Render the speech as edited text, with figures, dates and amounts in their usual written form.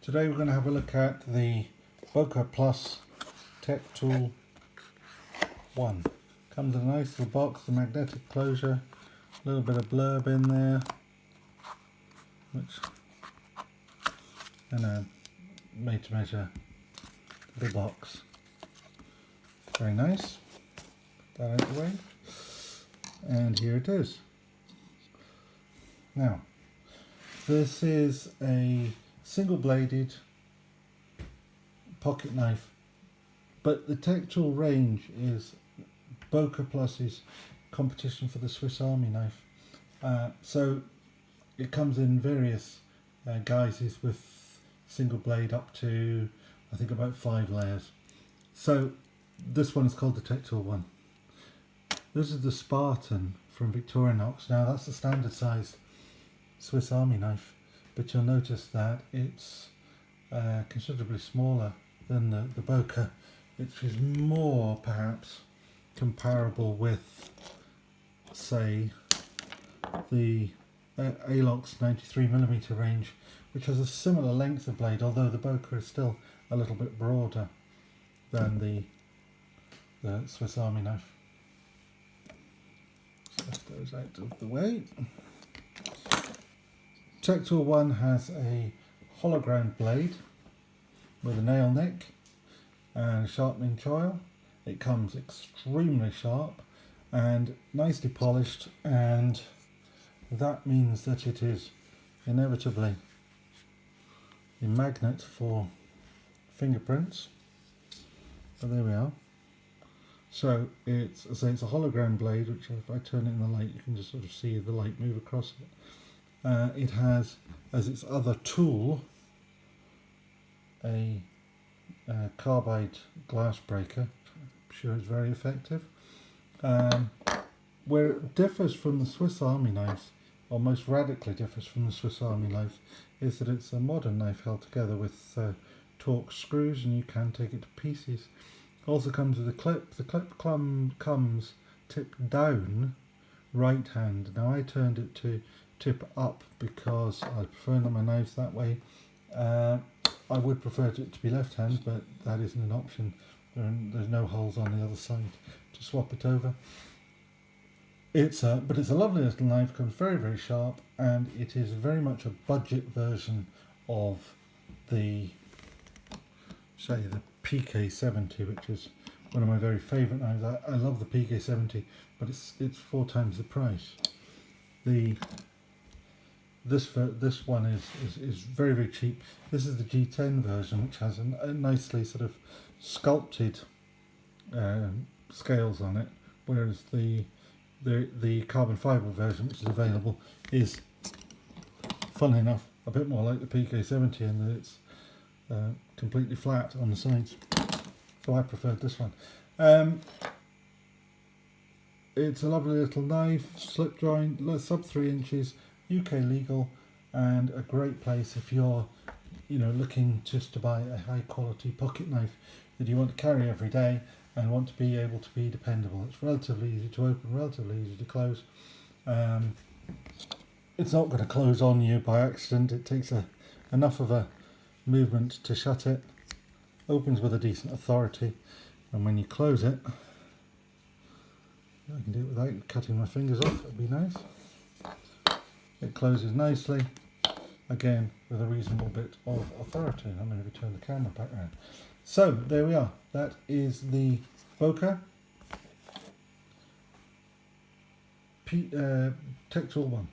Today we're going to have a look at the Boker Plus Tech Tool 1. Comes in a nice little box, the magnetic closure, a little bit of blurb in there, and a made to measure little box. Very nice. Put that out of the way. And here it is. Now, this is a single bladed pocket knife, but the Tech Tool range is Boker Plus's competition for the Swiss Army knife. So it comes in various guises with single blade up to I think about 5 layers. So this one is called the Tech Tool 1. This is the Spartan from Victorinox. Now that's the standard size Swiss Army knife, but you'll notice that it's considerably smaller than the Boker, which is more perhaps comparable with, say, the Alox 93mm range, which has a similar length of blade, although the Boker is still a little bit broader than the Swiss Army knife. So that goes out of the way. Tech Tool 1 has a hollow ground blade with a nail neck and a sharpening choil. It comes extremely sharp and nicely polished, and that means that it is inevitably a magnet for fingerprints. But there we are. So it's a hollow ground blade, which if I turn it in the light you can just sort of see the light move across it. It has as its other tool a carbide glass breaker. I'm sure it's very effective. Where it differs from the Swiss Army knives, or most radically differs from the Swiss Army knife, is that it's a modern knife held together with Torx screws, and you can take it to pieces. Also comes with a clip. The clip comes tipped down right hand. Now I turned it to tip up because I prefer my knives that way. I would prefer it to be left hand, but that isn't an option. There's no holes on the other side to swap it over. But it's a lovely little knife, comes very, very sharp, and it is very much a budget version of the PK70, which is one of my very favourite knives. I love the PK70, but it's 4 times the price. This one is very, very cheap. This is the G10 version, which has a nicely sort of sculpted scales on it, whereas the carbon fibre version, which is available, is, funnily enough, a bit more like the PK70 in that it's completely flat on the sides. So I preferred this one. It's a lovely little knife, slip joint, sub 3 inches, UK legal, and a great place if you're looking just to buy a high quality pocket knife that you want to carry every day and want to be able to be dependable. It's relatively easy to open, relatively easy to close. It's not going to close on you by accident. It takes enough of a movement to shut it. Opens with a decent authority, and when you close it, I can do it without cutting my fingers off, it'd be nice. It closes nicely, again with a reasonable bit of authority. I'm going to turn the camera back around. So there we are. That is the Boker Tech Tool 1.